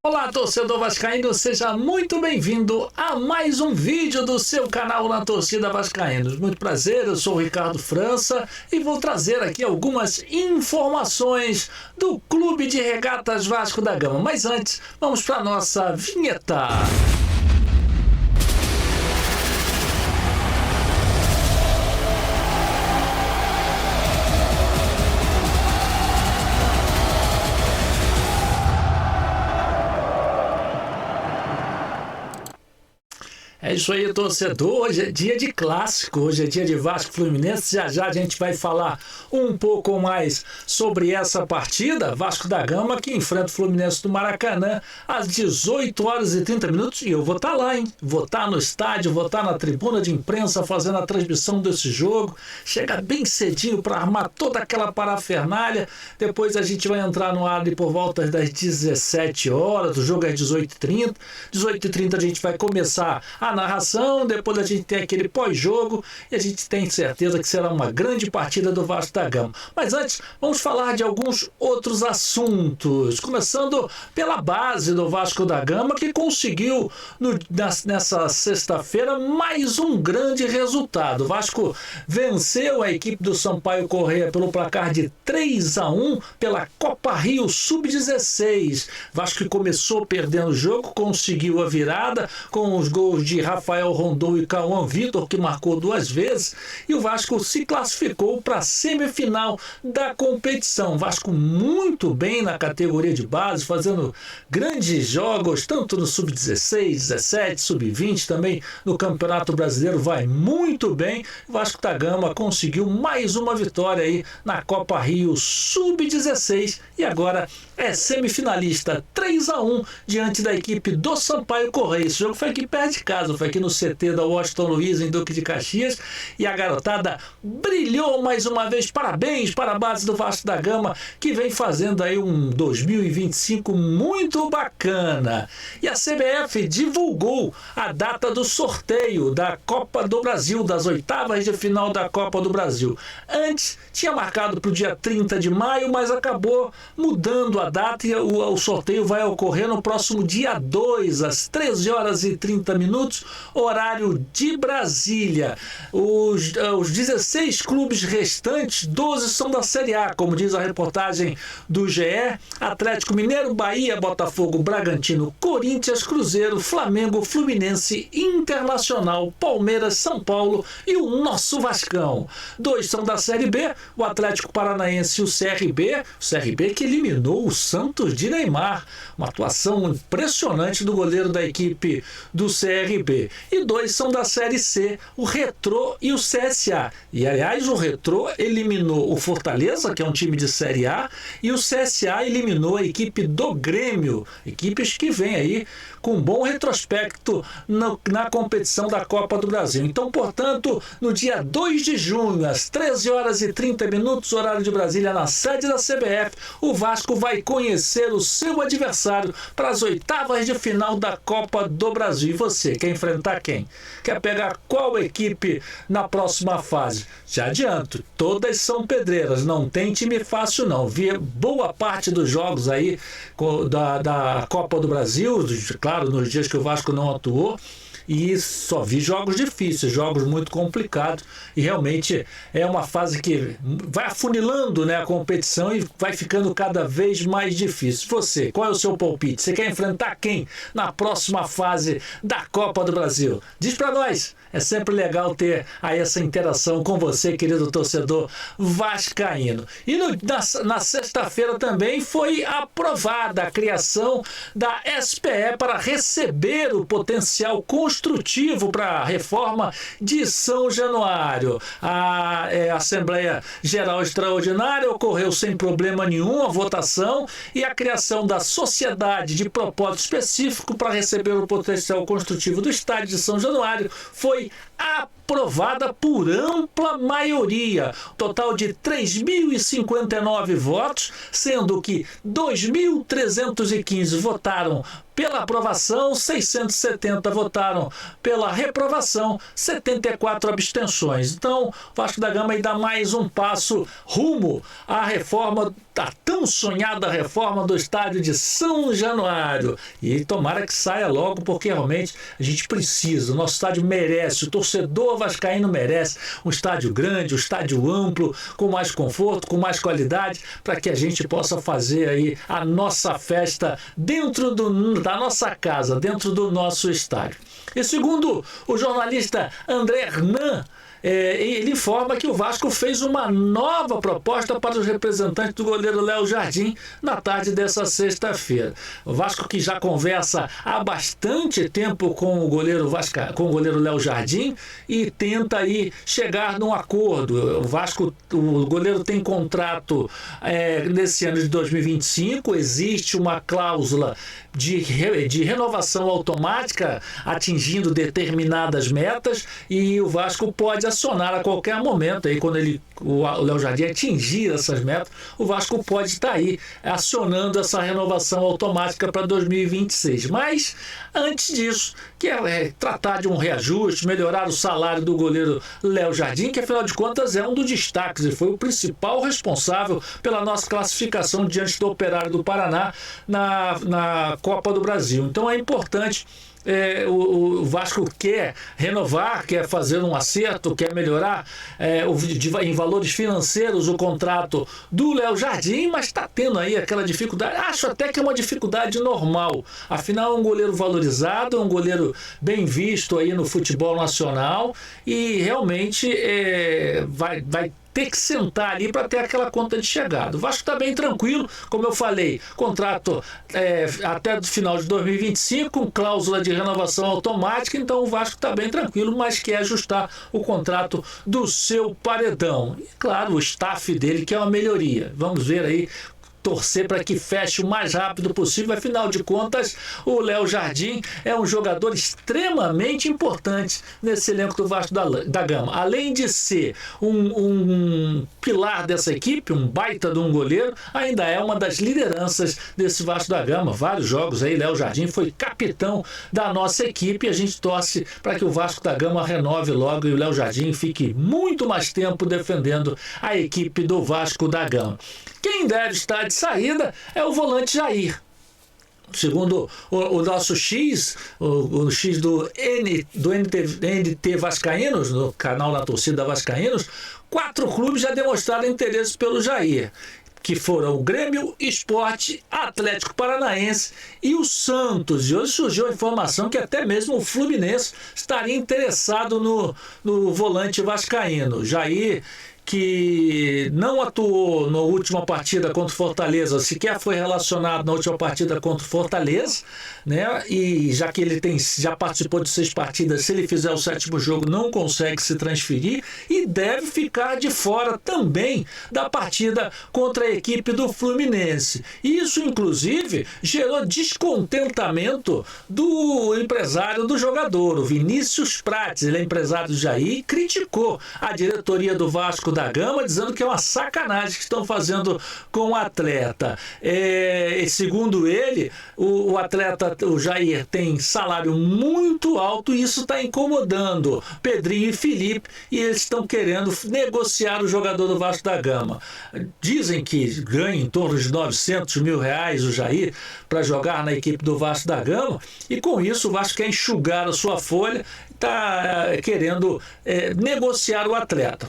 Olá, torcedor vascaíno, seja muito bem-vindo a mais um vídeo do seu canal na Torcida Vascaínos. Muito prazer, eu sou o Ricardo França e vou trazer aqui algumas informações do Clube de Regatas Vasco da Gama. Mas antes, vamos para a nossa vinheta. É isso aí, torcedor. Hoje é dia de clássico, hoje é dia de Vasco Fluminense. Já a gente vai falar um pouco mais sobre essa partida. Vasco da Gama que enfrenta o Fluminense do Maracanã às 18 horas e 30 minutos. E eu vou estar lá, hein? Vou estar no estádio, vou estar na tribuna de imprensa fazendo a transmissão desse jogo. Chega bem cedinho para armar toda aquela parafernália. Depois a gente vai entrar no ar por volta das 17 horas. O jogo é às 18h30. 18h30 a gente vai começar a narração, depois a gente tem aquele pós-jogo e a gente tem certeza que será uma grande partida do Vasco da Gama. Mas antes, vamos falar de alguns outros assuntos, começando pela base do Vasco da Gama, que conseguiu nessa sexta-feira mais um grande resultado. O Vasco venceu a equipe do Sampaio Corrêa pelo placar de 3-1 pela Copa Rio Sub-16. Vasco que começou perdendo o jogo, conseguiu a virada com os gols de Rafael Rondon e Cauã Vitor, que marcou 2 vezes, e o Vasco se classificou para a semifinal da competição. O Vasco muito bem na categoria de base, fazendo grandes jogos, tanto no Sub-16, 17, Sub-20, também no Campeonato Brasileiro vai muito bem. O Vasco da Gama conseguiu mais uma vitória aí na Copa Rio Sub-16 e agora é semifinalista 3-1 diante da equipe do Sampaio Corrêa. Esse jogo foi aqui perto de casa, foi aqui no CT da Washington Luiz, em Duque de Caxias, e a garotada brilhou mais uma vez. Parabéns para a base do Vasco da Gama, que vem fazendo aí um 2025 muito bacana. E a CBF divulgou a data do sorteio da Copa do Brasil, das oitavas de final da Copa do Brasil. Antes, tinha marcado para o dia 30 de maio, mas acabou mudando a data e o sorteio vai ocorrer no próximo dia 2, às 13 horas e 30 minutos, horário de Brasília. Os 16 clubes restantes, 12 são da Série A, como diz a reportagem do GE. Atlético Mineiro, Bahia, Botafogo, Bragantino, Corinthians, Cruzeiro, Flamengo, Fluminense, Internacional, Palmeiras, São Paulo e o nosso Vascão. 2 são da Série B, o Atlético Paranaense e o CRB que eliminou o Santos de Neymar. Uma atuação impressionante do goleiro da equipe do CRB. E 2 são da Série C, o Retrô e o CSA. E, aliás, o Retrô eliminou o Fortaleza, que é um time de Série A, e o CSA eliminou a equipe do Grêmio. Equipes que vêm aí com um bom retrospecto na competição da Copa do Brasil. Então, portanto, no dia 2 de junho, às 13 horas e 30 minutos, horário de Brasília, na sede da CBF, o Vasco vai conhecer o seu adversário para as oitavas de final da Copa do Brasil. E você, quer enfrentar quem? Quer pegar qual equipe na próxima fase? Já adianto, todas são pedreiras, não tem time fácil não. Vi boa parte dos jogos aí da Copa do Brasil, claro, nos dias que o Vasco não atuou, e só vi jogos difíceis, jogos muito complicados, e realmente é uma fase que vai afunilando, né, a competição e vai ficando cada vez mais difícil. Você, qual é o seu palpite? Você quer enfrentar quem na próxima fase da Copa do Brasil? Diz para nós, é sempre legal ter aí essa interação com você, querido torcedor vascaíno. E na sexta-feira também foi aprovada a criação da SPE para receber o potencial construtivo para a reforma de São Januário. A Assembleia Geral Extraordinária ocorreu sem problema nenhum a votação e a criação da sociedade de propósito específico para receber o potencial construtivo do estádio de São Januário foi aprovada aprovada por ampla maioria, total de 3.059 votos, sendo que 2.315 votaram pela aprovação, 670 votaram pela reprovação, 74 abstenções. Então, o Vasco da Gama aí dá mais um passo rumo à reforma, a tão sonhada reforma do estádio de São Januário. E tomara que saia logo, porque realmente a gente precisa, o nosso estádio merece, o torcedor vascaíno merece um estádio grande, um estádio amplo, com mais conforto, com mais qualidade, para que a gente possa fazer aí a nossa festa dentro da nossa casa, dentro do nosso estádio. E segundo o jornalista André Hernan, ele informa que o Vasco fez uma nova proposta para os representantes do goleiro Léo Jardim na tarde dessa sexta-feira. O Vasco, que já conversa há bastante tempo com o goleiro Léo Jardim e tenta aí chegar num acordo. O goleiro tem contrato nesse ano de 2025, existe uma cláusula de renovação automática atingindo determinadas metas, e o Vasco pode acionar a qualquer momento, aí quando o Léo Jardim atingir essas metas, o Vasco pode estar aí acionando essa renovação automática para 2026. Mas antes disso, que é tratar de um reajuste, melhorar o salário do goleiro Léo Jardim, que afinal de contas é um dos destaques e foi o principal responsável pela nossa classificação diante do Operário do Paraná na Copa do Brasil. Então é importante. O Vasco quer renovar, quer fazer um acerto, quer melhorar em valores financeiros o contrato do Léo Jardim, mas está tendo aí aquela dificuldade. Acho até que é uma dificuldade normal. Afinal, é um goleiro valorizado, é um goleiro bem visto aí no futebol nacional e realmente vai ter que sentar ali para ter aquela conta de chegada. O Vasco está bem tranquilo, como eu falei, contrato até o final de 2025, com cláusula de renovação automática, então o Vasco está bem tranquilo, mas quer ajustar o contrato do seu paredão. E claro, o staff dele quer uma melhoria. Vamos ver aí, torcer para que feche o mais rápido possível. Afinal de contas, o Léo Jardim é um jogador extremamente importante nesse elenco do Vasco da Gama. Além de ser um pilar dessa equipe, um baita de um goleiro, ainda é uma das lideranças desse Vasco da Gama. Vários jogos aí, Léo Jardim foi capitão da nossa equipe e a gente torce para que o Vasco da Gama renove logo e o Léo Jardim fique muito mais tempo defendendo a equipe do Vasco da Gama. Quem deve estar de saída é o volante Jair. Segundo o nosso X, o X do NT Vascaínos, no canal da torcida Vascaínos, 4 clubes já demonstraram interesse pelo Jair, que foram o Grêmio, Sport, Atlético Paranaense e o Santos. E hoje surgiu a informação que até mesmo o Fluminense estaria interessado no volante vascaíno. Jair, que não atuou na última partida contra o Fortaleza, sequer foi relacionado na última partida contra o Fortaleza, né? E já que ele já participou de 6 partidas, se ele fizer o 7º jogo, não consegue se transferir e deve ficar de fora também da partida contra a equipe do Fluminense. Isso, inclusive, gerou descontentamento do empresário do jogador, o Vinícius Prates. Ele é empresário do Jair e criticou a diretoria do Vasco da Gama, dizendo que é uma sacanagem que estão fazendo com o atleta. Segundo ele, o Jair tem salário muito alto e isso está incomodando Pedrinho e Felipe, e eles estão querendo negociar o jogador do Vasco da Gama. Dizem que ganha em torno de R$900 mil o Jair para jogar na equipe do Vasco da Gama, e com isso o Vasco quer enxugar a sua folha, está querendo negociar o atleta.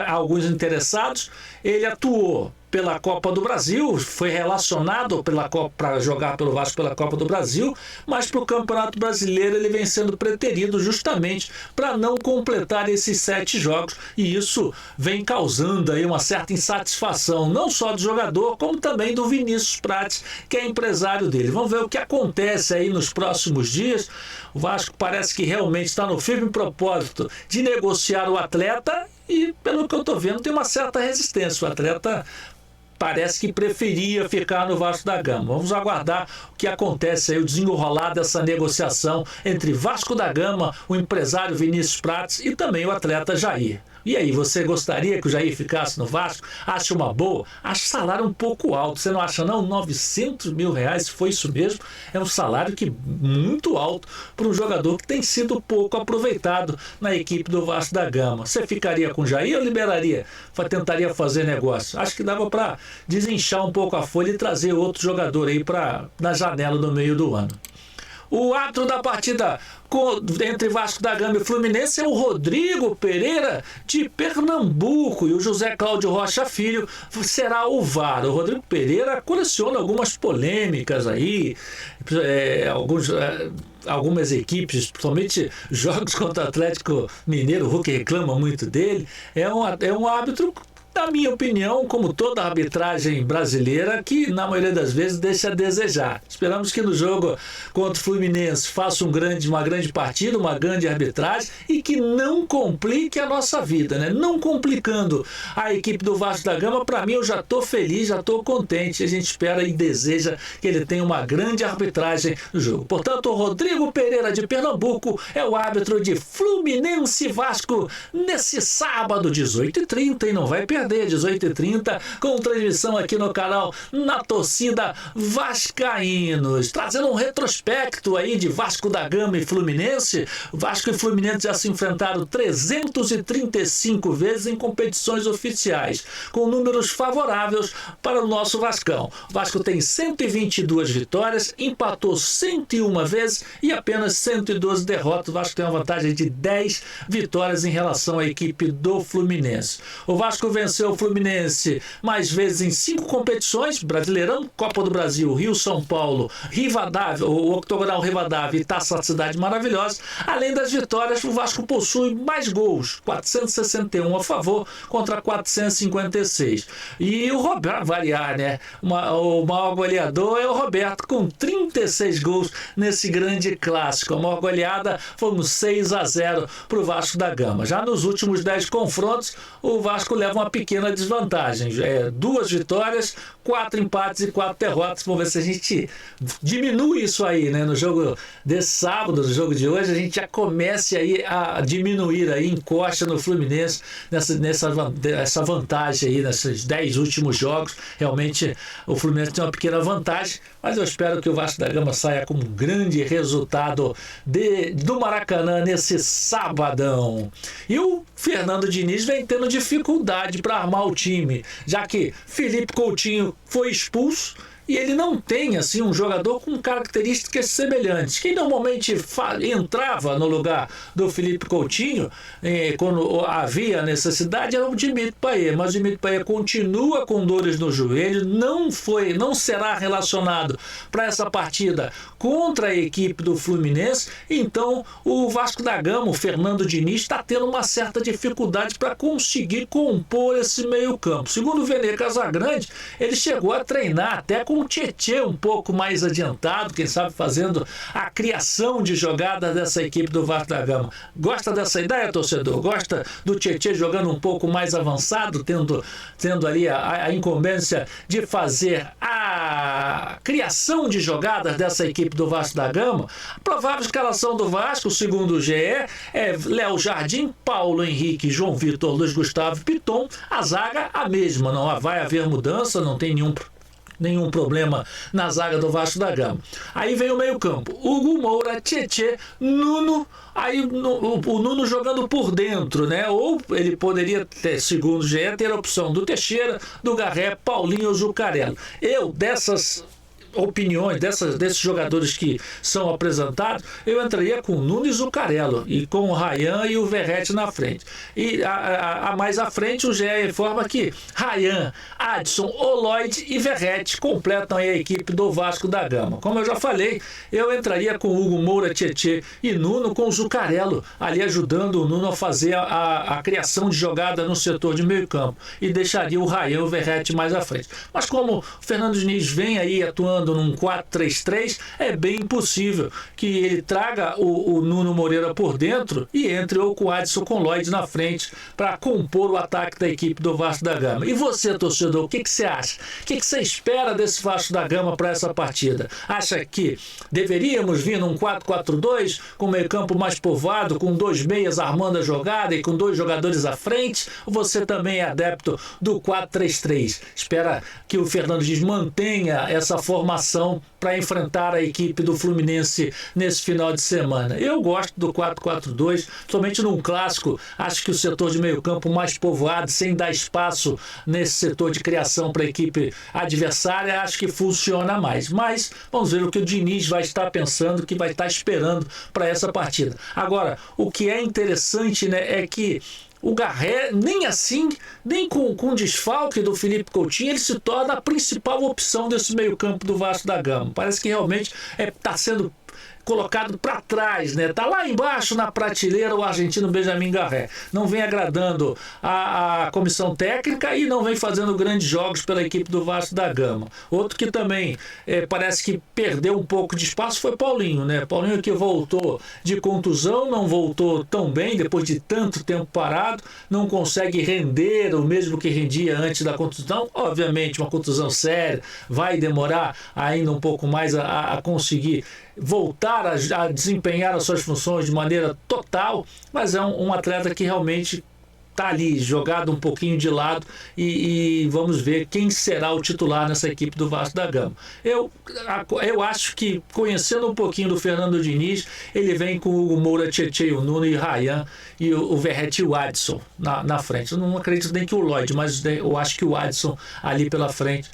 Alguns interessados. Ele atuou pela Copa do Brasil, foi relacionado para jogar pelo Vasco pela Copa do Brasil, mas para o Campeonato Brasileiro ele vem sendo preterido justamente para não completar esses 7 jogos, e isso vem causando aí uma certa insatisfação, não só do jogador, como também do Vinícius Prates, que é empresário dele. Vamos ver o que acontece aí nos próximos dias. O Vasco parece que realmente está no firme propósito de negociar o atleta, e pelo que eu estou vendo tem uma certa resistência. O atleta parece que preferia ficar no Vasco da Gama. Vamos aguardar o que acontece aí, o desenrolar dessa negociação entre Vasco da Gama, o empresário Vinícius Prates e também o atleta Jair. E aí, você gostaria que o Jair ficasse no Vasco? Acha uma boa? Acho salário um pouco alto. Você não acha não? 900 mil reais, foi isso mesmo? É um salário muito alto para um jogador que tem sido pouco aproveitado na equipe do Vasco da Gama. Você ficaria com o Jair ou liberaria? Tentaria fazer negócio? Acho que dava para desinchar um pouco a folha e trazer outro jogador aí na janela no meio do ano. O árbitro da partida entre Vasco da Gama e Fluminense é o Rodrigo Pereira de Pernambuco, e o José Cláudio Rocha Filho será o VAR. O Rodrigo Pereira coleciona algumas polêmicas aí, algumas equipes, principalmente jogos contra o Atlético Mineiro, o Hulk reclama muito dele. É um árbitro, na minha opinião, como toda a arbitragem brasileira, que na maioria das vezes deixa a desejar. Esperamos que no jogo contra o Fluminense faça uma grande partida, uma grande arbitragem e que não complique a nossa vida, né? Não complicando a equipe do Vasco da Gama, para mim eu já estou feliz, já estou contente. A gente espera e deseja que ele tenha uma grande arbitragem no jogo. Portanto, o Rodrigo Pereira de Pernambuco é o árbitro de Fluminense Vasco nesse sábado, 18h30, e não vai perder. 18h30, com transmissão aqui no canal Na Torcida Vascaínos, trazendo um retrospecto aí de Vasco da Gama e Fluminense. Vasco e Fluminense já se enfrentaram 335 vezes em competições oficiais, com números favoráveis para o nosso Vascão. O Vasco tem 122 vitórias, empatou 101 vezes e apenas 112 derrotas. O Vasco tem uma vantagem de 10 vitórias em relação à equipe do Fluminense. O Vasco venceu o Fluminense mais vezes em 5 competições: Brasileirão, Copa do Brasil, Rio São Paulo, Rivadavia, o Octogonal Rivadavia e Taça da Cidade Maravilhosa. Além das vitórias, o Vasco possui mais gols, 461 a favor contra 456. E o Roberto, variar, né? O maior goleador é o Roberto, com 36 gols nesse grande clássico. A maior goleada foi um 6-0 para o Vasco da Gama. Já nos últimos 10 confrontos, o Vasco leva uma pequena desvantagem. 2 vitórias, 4 empates e 4 derrotas. Vamos ver se a gente diminui isso aí, né? No jogo desse sábado, no jogo de hoje, a gente já comece aí a diminuir aí, encosta no Fluminense nessa vantagem aí, nesses 10 últimos jogos. Realmente o Fluminense tem uma pequena vantagem, mas eu espero que o Vasco da Gama saia com um grande resultado do Maracanã nesse sabadão. E o Fernando Diniz vem tendo dificuldade para armar o time, já que Felipe Coutinho foi expulso e ele não tem assim um jogador com características semelhantes. Quem normalmente entrava no lugar do Felipe Coutinho quando havia necessidade era o Dimitri Payet, mas o Dimitri Payet continua com dores no joelho, não será relacionado para essa partida contra a equipe do Fluminense. Então o Vasco da Gama, o Fernando Diniz, está tendo uma certa dificuldade para conseguir compor esse meio campo. Segundo o Vene Casagrande, ele chegou a treinar até com o Tietê um pouco mais adiantado, quem sabe fazendo a criação de jogadas dessa equipe do Vasco da Gama. Gosta dessa ideia, torcedor? Gosta do Tietê jogando um pouco mais avançado, tendo ali a incumbência de fazer a criação de jogadas dessa equipe do Vasco da Gama? A provável escalação do Vasco, segundo o GE, é Léo Jardim, Paulo Henrique, João Vitor, Luiz Gustavo, Piton. A zaga a mesma, não vai haver mudança, não tem nenhum problema na zaga do Vasco da Gama. Aí vem o meio-campo: Hugo Moura, Tietê, Nuno. Aí o Nuno jogando por dentro, né? Ou ele poderia ter, segundo o GE, ter a opção do Teixeira, do Garré, Paulinho ou Zucarello. Dessas opiniões desses jogadores que são apresentados, eu entraria com o Nuno e Zucarello, e com o Ryan e o Verratti na frente. E mais à frente, o GE informa que Ryan, Adson, Oloide e Verratti completam a equipe do Vasco da Gama. Como eu já falei, eu entraria com Hugo Moura, Tietê e Nuno, com o Zucarello ali ajudando o Nuno a fazer a criação de jogada no setor de meio campo, e deixaria o Ryan e o Verratti mais à frente. Mas como o Fernando Diniz vem aí atuando jogando num 4-3-3, é bem possível que ele traga o Nuno Moreira por dentro e entre ou com o Adson com o Lloyd na frente para compor o ataque da equipe do Vasco da Gama. E você, torcedor, o que você acha? O que você espera desse Vasco da Gama para essa partida? Acha que deveríamos vir num 4-4-2 com o meio-campo mais povoado, com 2 meias armando a jogada e com 2 jogadores à frente? Ou você também é adepto do 4-3-3? Espera que o Fernando Diniz mantenha essa formação para enfrentar a equipe do Fluminense nesse final de semana. Eu gosto do 4-4-2, somente num clássico. Acho que o setor de meio-campo mais povoado, sem dar espaço nesse setor de criação para a equipe adversária, acho que funciona mais. Mas vamos ver o que o Diniz vai estar pensando, o que vai estar esperando para essa partida. Agora, o que é interessante, né, é que o Garré, nem assim, nem com o desfalque do Felipe Coutinho, ele se torna a principal opção desse meio-campo do Vasco da Gama. Parece que realmente está sendo colocado para trás, né? Tá lá embaixo na prateleira o argentino Benjamin Garré. Não vem agradando a comissão técnica e não vem fazendo grandes jogos pela equipe do Vasco da Gama. Outro que também parece que perdeu um pouco de espaço foi Paulinho, né? Paulinho que voltou de contusão, não voltou tão bem depois de tanto tempo parado, não consegue render o mesmo que rendia antes da contusão. Obviamente, uma contusão séria vai demorar ainda um pouco mais a conseguir voltar a desempenhar as suas funções de maneira total, mas é um atleta que realmente está ali, jogado um pouquinho de lado e vamos ver quem será o titular nessa equipe do Vasco da Gama. Eu acho que, conhecendo um pouquinho do Fernando Diniz, ele vem com o Moura, Tietê, o Nuno e Ryan e o Verratti e o Adson na frente. Eu não acredito nem que o Lloyd, mas eu acho que o Adson ali pela frente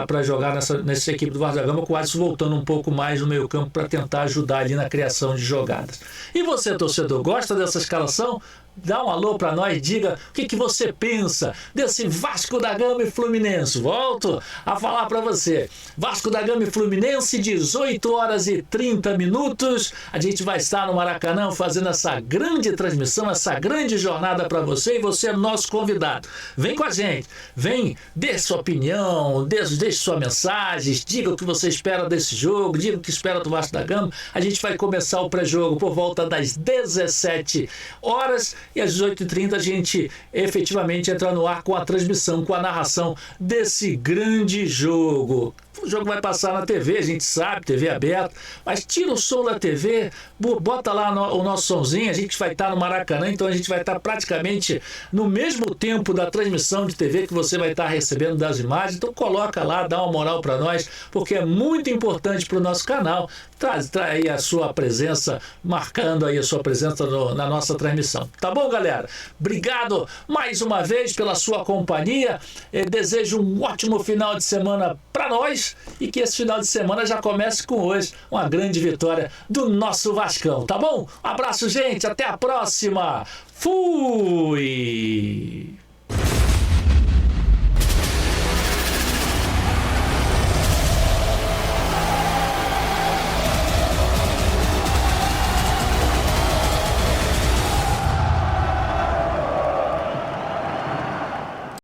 para jogar nessa equipe do Vasco da Gama, com o Adson voltando um pouco mais no meio campo para tentar ajudar ali na criação de jogadas. E você, torcedor, gosta dessa escalação? Dá um alô para nós, diga o que você pensa desse Vasco da Gama e Fluminense. Volto a falar para você. Vasco da Gama e Fluminense, 18h30. A gente vai estar no Maracanã fazendo essa grande transmissão, essa grande jornada para você, e você é nosso convidado. Vem com a gente, vem, dê sua opinião, deixe sua mensagem, diga o que você espera desse jogo, diga o que espera do Vasco da Gama. A gente vai começar o pré-jogo por volta das 17 horas. E às 18h30 a gente efetivamente entra no ar com a transmissão, com a narração desse grande jogo. O jogo vai passar na TV, a gente sabe, TV aberta, mas tira o som da TV, bota lá o nosso somzinho, a gente vai estar no Maracanã, então a gente vai estar praticamente no mesmo tempo da transmissão de TV que você vai estar recebendo das imagens. Então coloca lá, dá uma moral para nós, porque é muito importante para o nosso canal. Traz aí a sua presença, marcando aí a sua presença na nossa transmissão. Tá bom, galera? Obrigado mais uma vez pela sua companhia. Desejo um ótimo final de semana para nós e que esse final de semana já comece com hoje uma grande vitória do nosso Vascão, tá bom? Um abraço, gente. Até a próxima. Fui!